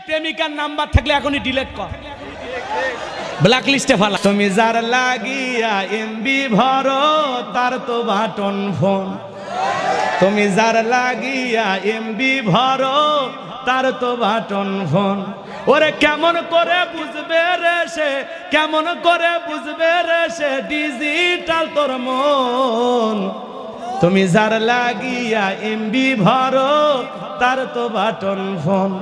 প্রেমিকার নাম্বার থাকলে এখনই ডিলিট কর, ব্ল্যাক লিস্টে ফেলা। তুমি যার লাগিয়া এমবি ভরো তার তো বাটন ফোন, তুমি যার লাগিয়া এমবি ভরো তার তো বাটন ফোন। ওরে কেমন করে বুঝবে রে সে, কেমন করে বুঝবে রে সে ডিজিটাল তোর মন। তুমি যার লাগিয়া এমবি ভরো তার তো বাটন ফোন।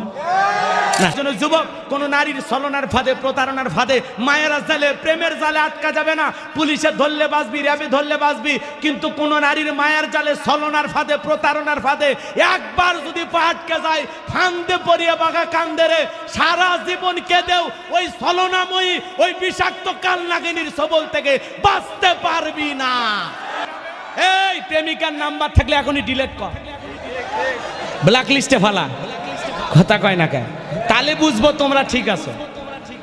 যুবক কোন নারীর ছলনার ফাঁদে, প্রতারণার ফাঁদে, মায়েরা জালে, প্রেমের জালে আটকা যাবে না। পুলিশে ধরলে বাঁচবি, র্যাবে ধরলে বাঁচবি, কিন্তু কোন নারীর মায়ের জালে, ছলনার ফাঁদে, প্রতারণার ফাঁদে একবার যদি পা আটকে যায়, ফান্দে পড়িয়ে বাঘা কান্দে রে, সারা জীবন কেঁদেও ওই ছলনাময়ী, ওই বিষাক্ত কাল নাগিনীর সবল থেকে বাঁচতে পারবি না। এই প্রেমিকার নাম্বার থাকলে এখনই ডিলিট কর, ব্ল্যাক লিস্টে ফেলা। কথা কয় না কেন? তাহলে বুঝবো তোমরা ঠিক আছো।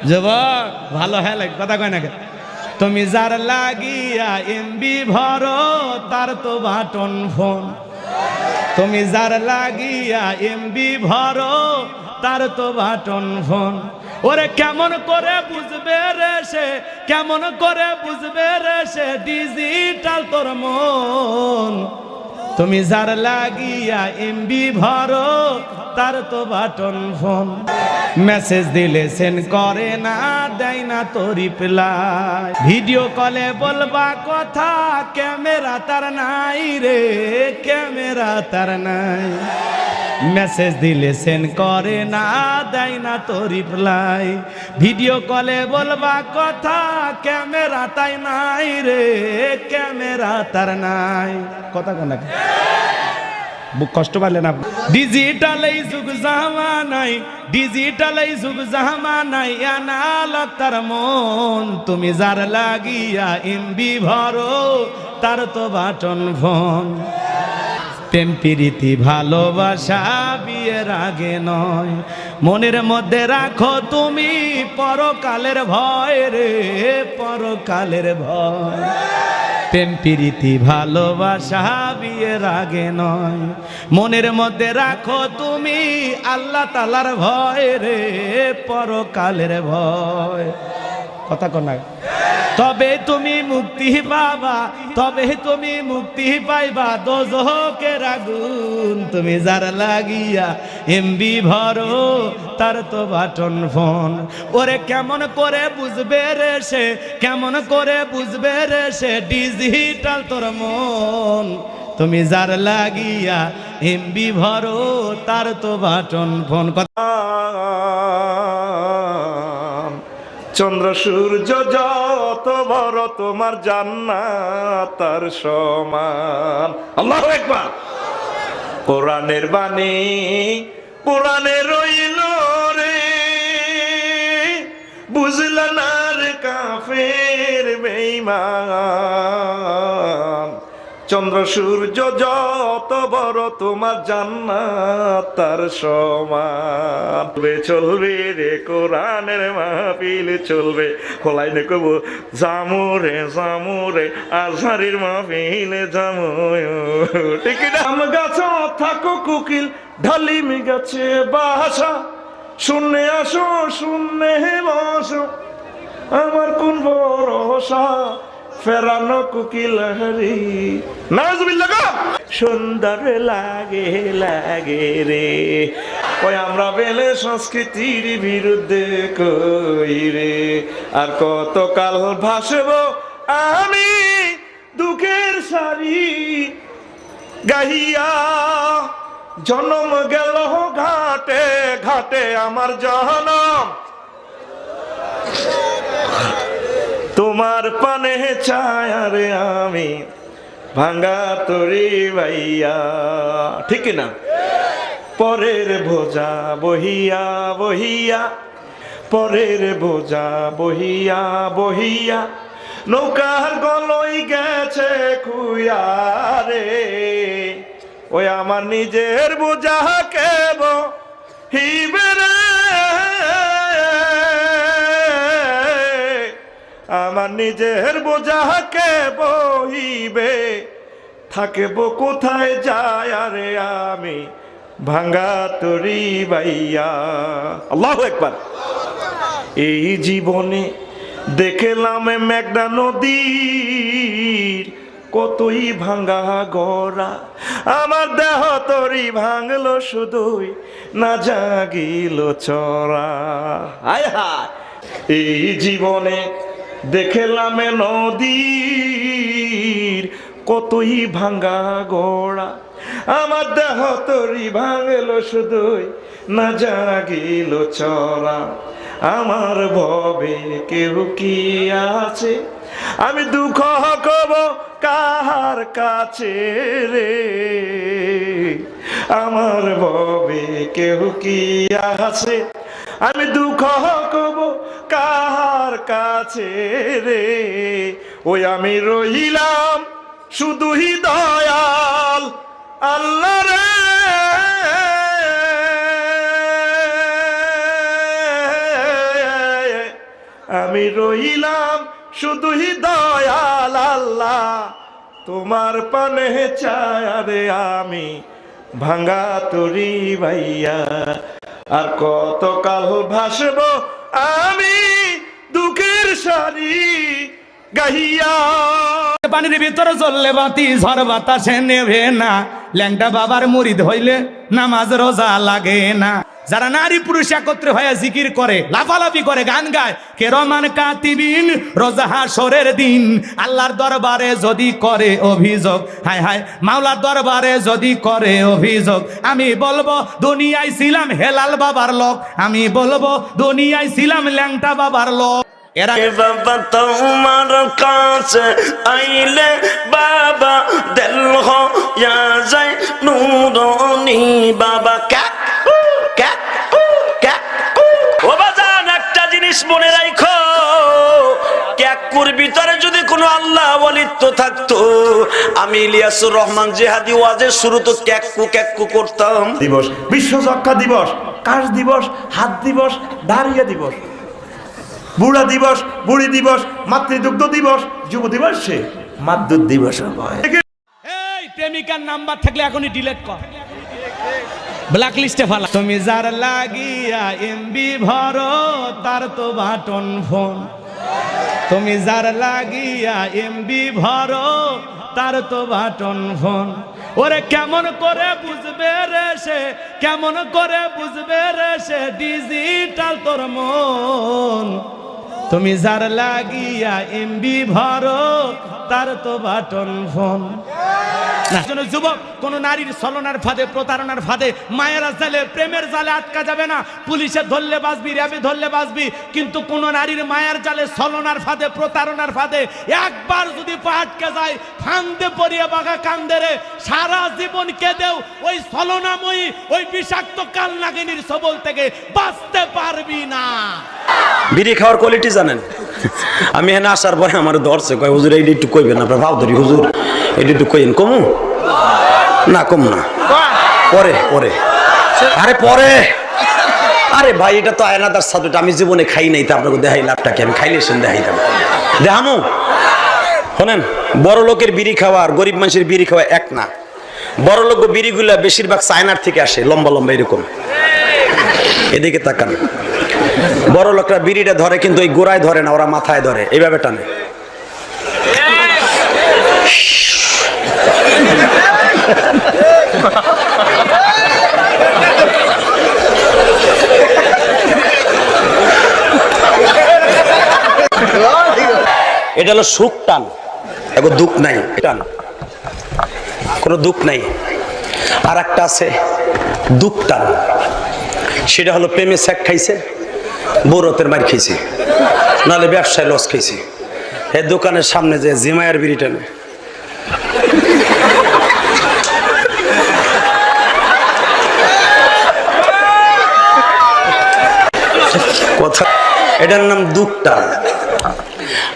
যুবক ভালো হ্যাঁ লাগে, কথা কয় না কেন? তুমি যার লাগিয়া এমবি ভরো তার তো বাটন ফোন, তুমি যার লাগিয়া এমবি ভরো তার তো বাটন ফোন। ওরে কেমন করে বুঝবে রে সে, কেমন করে বুঝবে রে সে ডিজিটাল তোর মন। তুমি যার লাগিয়া এমবি ভরো তার তো বাটন ফোন। মেসেজ দিলে সেন্ড করে না, দেয় না তো রিপ্লাই। ভিডিও কলে বলবা কথা, ক্যামেরা তার নাই রে, ক্যামেরা তার নাই। মেসেজ দিলে সেন্ড করে না, দেয় না তো রিপ্লাই। ভিডিও কলে বলবা কথা, ক্যামেরা তাই নাই রে, ক্যামেরা তার নাই। কথা কোন কষ্ট পারলেন আপনি? ডিজিটাল এই যুগ জামানাই, ডিজিটাল এই যুগ জামানাই আনালক তার মন। তুমি যার লাগিয়া এমবি ভরো তার তো বাটন ফোন। প্রেম প্রীতি ভালোবাসা বিয়ের আগে নয়, মনের মধ্যে রাখো তুমি পরকালের ভয় রে, পরকালের ভয়। প্রেম প্রীতি ভালোবাসা বিয়ের আগে নয়, মনের মধ্যে রাখো তুমি আল্লাহ তাআলার ভয় রে, পরকালের ভয়। কথা কোন? তবে তুমি মুক্তি পাবা, তবে তুমি মুক্তি পাইবা দোজখের আগুন। তুমি যার লাগিয়া এমবি ভরো তার তো বাটন ফোন। ওরে কেমন করে বুঝবে রে সে, কেমন করে বুঝবে রে সে ডিজিটাল তোর মন। তুমি যার লাগিয়া এমবি ভরো তার তো বাটন ফোন। চন্দ্র সূর্য যত বড় তোমার জান্নাত তার সমান। আল্লাহু আকবার। কোরআনের বাণী কোরআনে রইল রে, বুঝলা না রে কাফের বেঈমান। চন্দ্র সূর্য যত বড় তোমার জান্নাত তার সমান। চলবে রে কোরআনের মাহফিল চলবে, খোলাই নে কব জামুরে জামুরে আজহারির মাহফিলে জামু। ঠিক না? আম গাছ থাকো কোকিল, ঢালিম গাছে বাসা, শূন্যে আসো শূন্যে বসো, আমার কোন ভরসা ফেরানো কোকিল হারি। নাউজুবিল্লাহ। সুন্দর লাগে লাগে রে, ওই আমরা বেলে সংস্কৃতির বিরুদ্ধে কই রে। আর কতকাল ভাসব আমি দুঃখের সারি গাহিয়া, জনম গেল ঘাটে ঘাটে আমার জনম, তোমার পানে ছায়া রে আমি ভাঙ্গা তরি ভাইয়া। ঠিক না? পরের বোঝা বহিয়া বহিয়া, পরের বোঝা বহিয়া বহিয়া, নৌকার গলই গেছে খুইয়া রে। ওই আমার নিজের বোঝা কেব হিবে রে, আমার নিজের বোঝাকে বহিবে, থাকবো কোথায় যায় আরে আমি ভাঙ্গা তরি ভাইয়া। আল্লাহু আকবার। এই জীবনে দেখলাম মেঘনা নদীর কতই ভাঙ্গা গড়া, আমার দেহ তরি ভাঙলো শুধুই, না জাগিল চরা। হায় হায়। এই জীবনে দেখলাম নদীর কতই ভাঙ্গা গড়া, আমার দেহ তরি ভাঙলো শুধুই, না জাগিল চরা। আমার ভবে কেউ কি আছে, আমি দুঃখ কব কাহার কাছে রে। আমার ভবে কেউ কি আছে, আমি দুঃখ কব কাহার কাছে রে। ওই আমি রহিলাম শুধুই দয়াল আল্লাহ রে। আমি রইলাম শুধুই দয়াল আল্লাহ, তোমার পানে চায়ারে আমি ভাঙ্গা তরি ভাইয়া। আর কত কাল ভাসব আমি দুঃখের সারি গাহিয়া। পানির ভিতরে চললে বাতি ঝড় বাতাসে নেবে না, ল্যাংটা বাবার মুরিদ হইলে নামাজ রোজা লাগে না। যারা নারী পুরুষ একত্রে হয়ে জিকির করে, লাফালাফি করে, গান গায়, কেরমান কাতিবিন রোজা হাসরের দিন আল্লাহর দরবারে যদি করে অভিযোগ, হায় হায় মাওলার দরবারে যদি করে অভিযোগ, আমি বলবো দুনিয়ায় ছিলাম হেলাল বাবার লোক, আমি বলবো দুনিয়ায় ছিলাম ল্যাংটা বাবার লোক। এরা বাবা তোমার কাছে আইলে বাবা দিল হইয়া যায় নুরানি বাবা। ও বাজান, একটা জিনিস মনে রাখো, ক্যাকুর ভিতরে যদি কোনো আল্লাহ ওয়ালিত্ব থাকতো, আমি ইলিয়াসুর রহমান জিহাদি ওয়াজের শুরু তো ক্যাকু ক্যাকু করতাম। দিবস, বিশ্ব যক্ষা দিবস, কাশ দিবস, হাত দিবস, দাঁড়িয়ে দিবস, বুড়া দিবস, বুড়ি দিবস, মাতৃদুগ্ধ দিবস, যুব দিবস, সে মাতৃ দিবস। এই প্রেমিকার নাম্বার থাকলে এখনই ডিলিট কর, ব্ল্যাক লিস্টে ফেলা। তুমি যার লাগিয়া এমবি ভরো তার তো বাটন ফোন, তুমি যার লাগিয়া এমবি ভরো তার তো বাটন ফোন। ওরে কেমন করে বুঝবে রে সে, কেমন করে বুঝবে রে সে ডিজিটাল তোর মন। তুমি যার লাগিয়া এমবি ভরো তার তো বাটন ফোন। যুবক, কোন নারীর ছলনার ফাঁদে, প্রতারণার ফাঁদে, মায়ের জালে, প্রেমের জালে আটকা যাবে না। পুলিশে ধরলে বাঁচবি, র্যাবে ধরলে বাঁচবি, কিন্তু কোন নারীর মায়ের জালে, ছলনার ফাঁদে, প্রতারণার ফাঁদে একবার যদি পা আটকে যায়, ফান্দে পড়িয়ে বাঘা কান্দে রে, সারা জীবন কেঁদেও ওই ছলনাময়ী, ওই বিষাক্ত কাল নাগিনীর সবল থেকে বাঁচতে পারবি না। বিড়ি খাওয়ার কোয়ালিটি জানেন? আমি এখানে আসার পরে আমার ধরছে, কয় হুজুর এইটা একটু কইবেন, আপনার ভাব ধরি হুজুর এটা একটু কইন। কমু না, কম না, পরে পরে, আরে পরে, আরে ভাই এটা তো আয়নাদার সাবজেক্ট, আমি জীবনে খাই নাই, তা আপনাকে দেখাই লাভটাকে, আমি খাইলে সেন দেখাইতাম, দেখামো। শোনেন, বড় লোকের বিড়ি খাওয়া আর গরিব মানুষের বিড়ি খাওয়া এক না। বড় লোক বিড়িগুলা বেশিরভাগ চায়নার থেকে আসে, লম্বা লম্বা এরকম, এদিকে তাকান। বড় লোকরা বিড়িটা ধরে কিন্তু ওই গোড়ায় ধরে না, ওরা মাথায় ধরে, এইভাবে টানে। এটা হলো সুখ টান, এখন দুঃখ নাই, টান কোনো দুঃখ নাই। আর একটা আছে দুঃখ টান, সেটা হলো প্রেমে স্যাক খাইছে, বৌরতের মার খাইছে, নাহলে ব্যবসায় লস খাইছে। এই দোকানের সামনে যে জিমায়ের বিড়ি টানে, কথা, এটার নাম দুঃখ টান।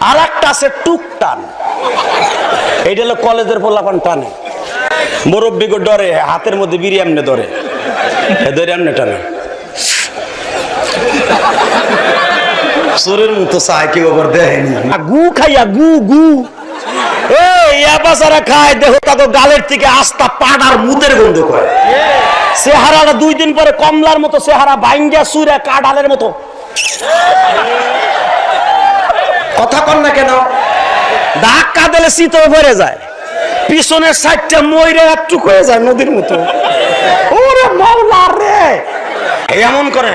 আর একটা আছে টুক টান, এইটা হলো কলেজের পোলাপান টানে, মুরব্বিকে ডরে, হাতের মধ্যে বিড়ি এমনে ধরে, ধরে এমনে টানে, চোরের মতো চায়, কেউ আবার দেয়নি, গু খাইয়া গু গু। এই ইয়া বাজারা খায় দেহ তাকে গালের থেকে আস্তা পাড়ার মুদের গন্ধ করে। চেহারাটা 2 দিন পরে কমলার মতো চেহারা, বাইঙ্গা সুরা কাঁঠালের মতো। কথা কন না কেন? ধাক্কা দিলে শীতল ভরে যায়, পিছনের সাইডটা ময়রা একটুক হয়ে যায় নদীর মতো। ওরে মাওলা রে, এমন করে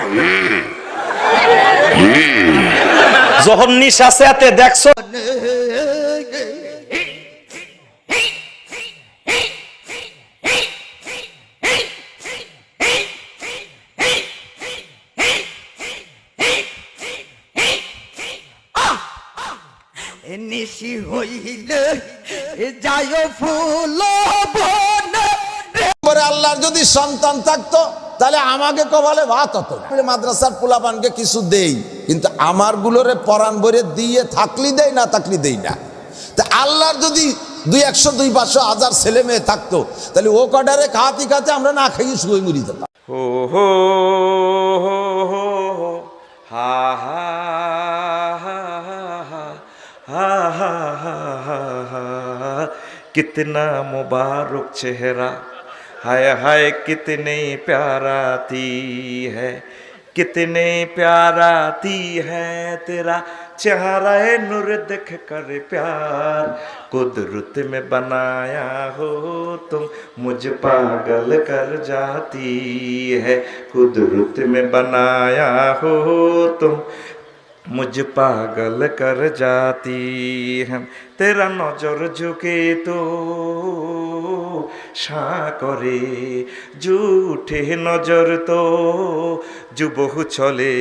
যখন নিঃশ্বাসে এতে দেখছো নিশি হইলে যায় ফুল বনে। আল্লাহর যদি সন্তান থাকতো তাহলে আমাকে কপালে ভাত হতো না। মাদ্রাসার পোলাপানকে কিছু দেই, কিন্তু আমার গুলোরে পরাণ ভরে দিয়ে থাকলি দেই, না থাকলি দেই না। তা আল্লাহর যদি 200, 200, 500, 1000 ছেলে মেয়ে থাকতো তাহলে ও কটারে খাতে খাতে আমরা না খাইয়ে শুয়ে মরি যেতাম। हो हो हा हा हा हा हा हा हा कितना मुबारक चेहरा, हाय हाय कितने प्याराती है, कितने प्याराती है तेरा चेहरा है नूर देख कर प्यार, कुदरत में बनाया हो तुम मुझ पागल कर जाती है, कुदरत में बनाया हो तुम मुझ पागल कर जाती है, तेरा नजर झुके तो साकरे झूठे नजर तो जो बहु चले,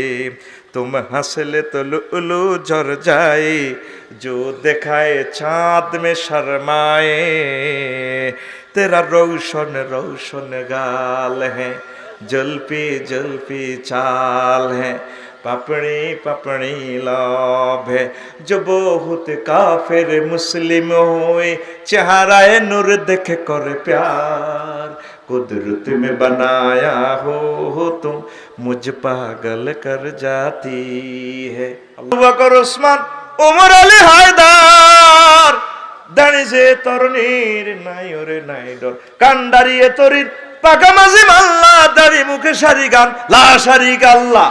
तुम हंसले तो लुलु झर जाए, जो दिखाए चाँद में शर्माए, तेरा रोशन रोशन गाल है, जुल्फी जुल्फी चाल है, पपड़ी पपड़ी लाभ है, जो बहुत काफिर मुस्लिम होए, चेहरा नूर देख कर प्यार, कुदरत में बनाया हो तुम मुझ पागल कर जाती है। अबू बकर उस्मान उमर अली हैदर दानी से तरुणीर নাই ওরে নাই ডর, কান্ডারিয়ে তরির পাকা মাঝি মাল্লা, দাড়ি মুখে সারি গান লা শারিক আল্লাহ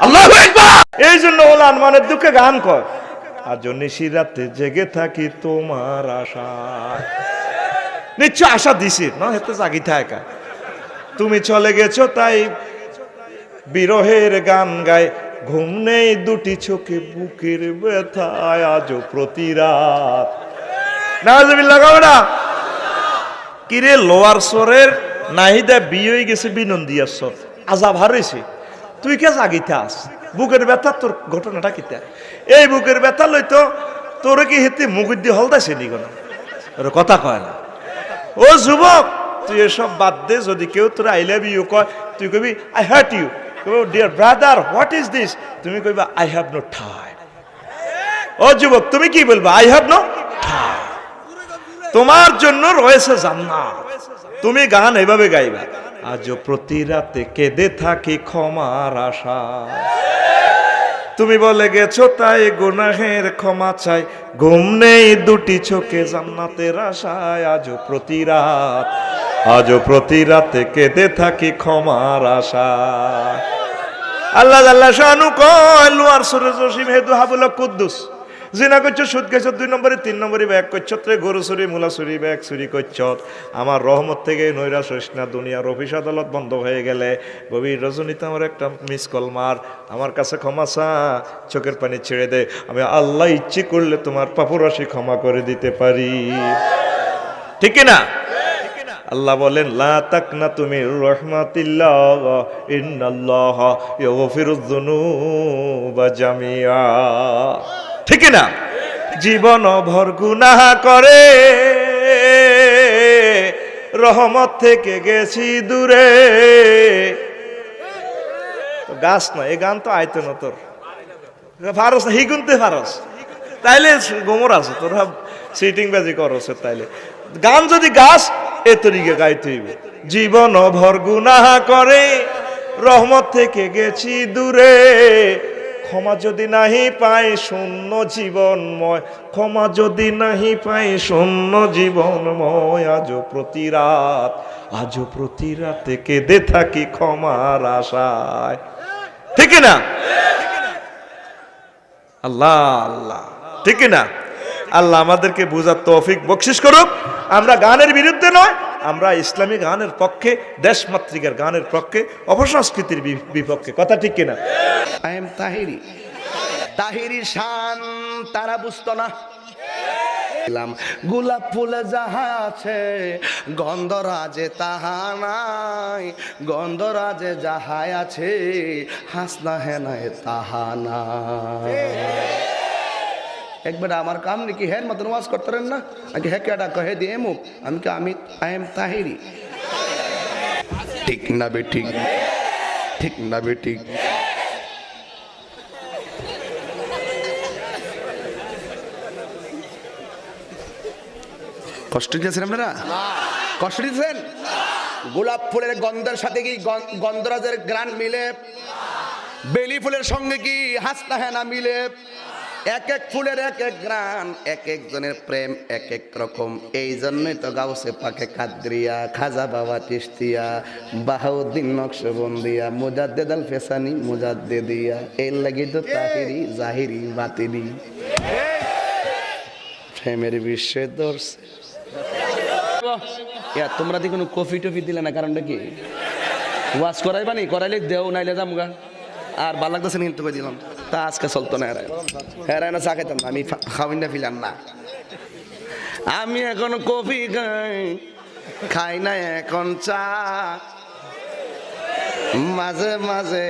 আল্লাহু আকবার। এই জন্য ওলান মানে দুঃখে গান কর, আজ নিশি রাতে জেগে থাকি তোমার আশায়। নিশ্চয় আশা দিছি না, হেতে জাগি থাকা। তুমি চলে গেছো তাই বিরহের গান গায়, ঘুম নেই দুটি চোখে বুকের ব্যথায়, আজও প্রতি রাত। নাউজুবিল্লাহ গাও না কিরে লোয়ার সরের নাহিদা বিয়ে হয়ে গেছে বিনন্দিয়ার সর আজাব হারাইছে, তুই কে জাগিতে আস? বুকের ব্যথা তোর ঘটনাটা কিতা? এই বুকের ব্যথা লইতো তোর কি হেতে মুগুর দিয়ে হলদাইছে নি কোন কথা কয় না। ও যুবক তুই এসব বাদ দে, যদি কেউ তোর আই লাভ ইউ কয় তুই কবি I hurt you, dear brother what is this, তুমি কইবা আই হ্যাভ নো টাইম। ও যুবক তুমি কি বলবা? I have no time. তোমার জন্য রয়েছে জান্নাত, তুমি গান এভাবে গাইবা, আজও প্রতি রাতে কেঁদে থাকি ক্ষমার আশা, তুমি বলে গেছো তাই গুনাহের ক্ষমা চাই, ঘুম নেই দুটি চোখে জান্নাতের আশায়, আজও প্রতি রাতে কেঁদে থাকি ক্ষমার আশা। আল্লাহ আল্লাহ শানু কয় লুয়ার সুরে জসিম হেদু হাবুল কুদ্দুস, জিনা করছো, সুদ গেছ 2 নম্বরে 3 নম্বরে ব্যাগ করছো, গরু চুরি মূলা চুরি ব্যাগ চুরি করছ, আমার রহমত থেকে নৈরাশ হইস না, দুনিয়ার অফিস আদালত বন্ধ হয়ে গেলে গভীর রজনীতে আমার একটা মিস কল মার, আমার কাছে ক্ষমা চা, চোখের পানি ছেড়ে দে, আমি আল্লাহ ইচ্ছে করলে তোমার পাপরাশি ক্ষমা করে দিতে পারি, ঠিক না? আল্লাহ বলেন লা তাকনাতু মির রাহমাতিল্লাহ ইন্নাল্লাহ ইয়াগফিরুয যুনুবা জামিআ, ঠিক না? জীবন ভর গুনাহ করে রহমত থেকে গেছি দূরে, গাছ না এই গান তো আইতো না তোর ফারস হি গুনতে ফারস, তাইলে গোমর আছে তোরা সিটিং বাজি করছ, তাইলে গান যদি গাছ এ তরিকে গাইতে হইবে। জীবন ভর গুনাহ করে রহমত থেকে গেছি দূরে, ক্ষমা যদি নাহি পাই শূন্য জীবনময়, ক্ষমা যদি নাহি পাই শূন্য জীবনময়, আজও প্রতি রাতে কেঁদে থাকি ক্ষমার আশায়। ঠিক না? আল্লাহ আল্লাহ, ঠিক না? আল্লাহ আমাদেরকে বুঝার তৌফিক বকশিশ করুক। আমরা গানের বিরুদ্ধে নয়, আমরা ইসলামী গানের পক্ষে, দেশমাতৃকার গানের পক্ষে, অপসংস্কৃতির বিপক্ষে। কথা ঠিক কিনা? আই এম তাহিরি, তাহিরি শান তারা বুঝতো না। গোলাপ ফুলে যাহা আছে গন্ধরাজে তাহা নাই, গন্ধরাজে যাহা আছে হাসনা হেনায় তাহা নাই। একবার আমার কাম নাকি হ্যাঁ মতন ওয়াজ করতেন না, আগে হ্যাঁ কেডা কহে দিয়ে মুখ আমি আই এম তাহিরি। ঠিক না বে ঠিক, ঠিক না বে ঠিক। কষ্ট দিয়েছেন আপনারা? কষ্ট দিয়েছেন? গোলাপ ফুলের গন্ধের সাথে কি গন্ধরাজের গ্রান মিলে? বেলি ফুলের সঙ্গে কি হাসনা হেনা মিলে? এক এক ফুলের এক এক গ্রান, এক একজনের প্রেম এক এক রকম। এই জন্যই তো গাউসে পাকে কাদরিয়া, খাজা বাবা চিশতিয়া, বাহাউদ্দিন নকশবন্দিয়া, মুজাদ্দেদ আল ফেসানি মুজাদ্দেদিয়া, এর লাগি তো তাহিরি জাহিরি বাতিনি প্রেমের বিশ্বে দর্শে। তোমরা দি কোনো কফি টফি দিলে না, কারণটা কি? ওয়াজ করাইবা নি? করাইলে দেও, নাইলে যামগা। আর ভালো লাগতেছে না কিন্তু দিলাম, তা আজকে চলতো না। হেরাই না চা খাইতাম না, আমি খাওয়াই না ফিলাম না। আমি এখন কফি খাই না, এখন চা, মাঝে মাঝে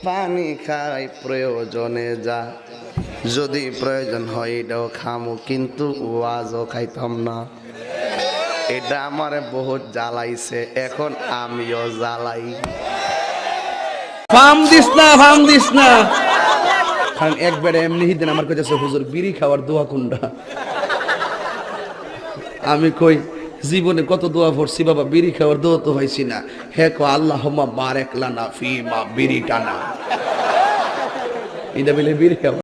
পানি খাই প্রয়োজনে যা, যদি প্রয়োজন হয় এটাও খামু, কিন্তু ওয়াজও খাইতাম না। এটা আমার বহুত জ্বালাইছে, এখন আমিও জ্বালাই। ফার্ম দিস না, ফার্ম দিস না। কারণ একবার এমনি দিন আমার কাছে হুজুর বিড়ি খাওয়ার দোয়া কোনটা? আমি কই জীবনে কত দোয়া পড়ছি বাবা, বিড়ি খাওয়ার দোয়া তো হয়েছি না। হে কো আল্লাহুম্মা বারিক লানা ফি মা বিড়ি টানা, এটা বলে বিড়ি খাওয়া।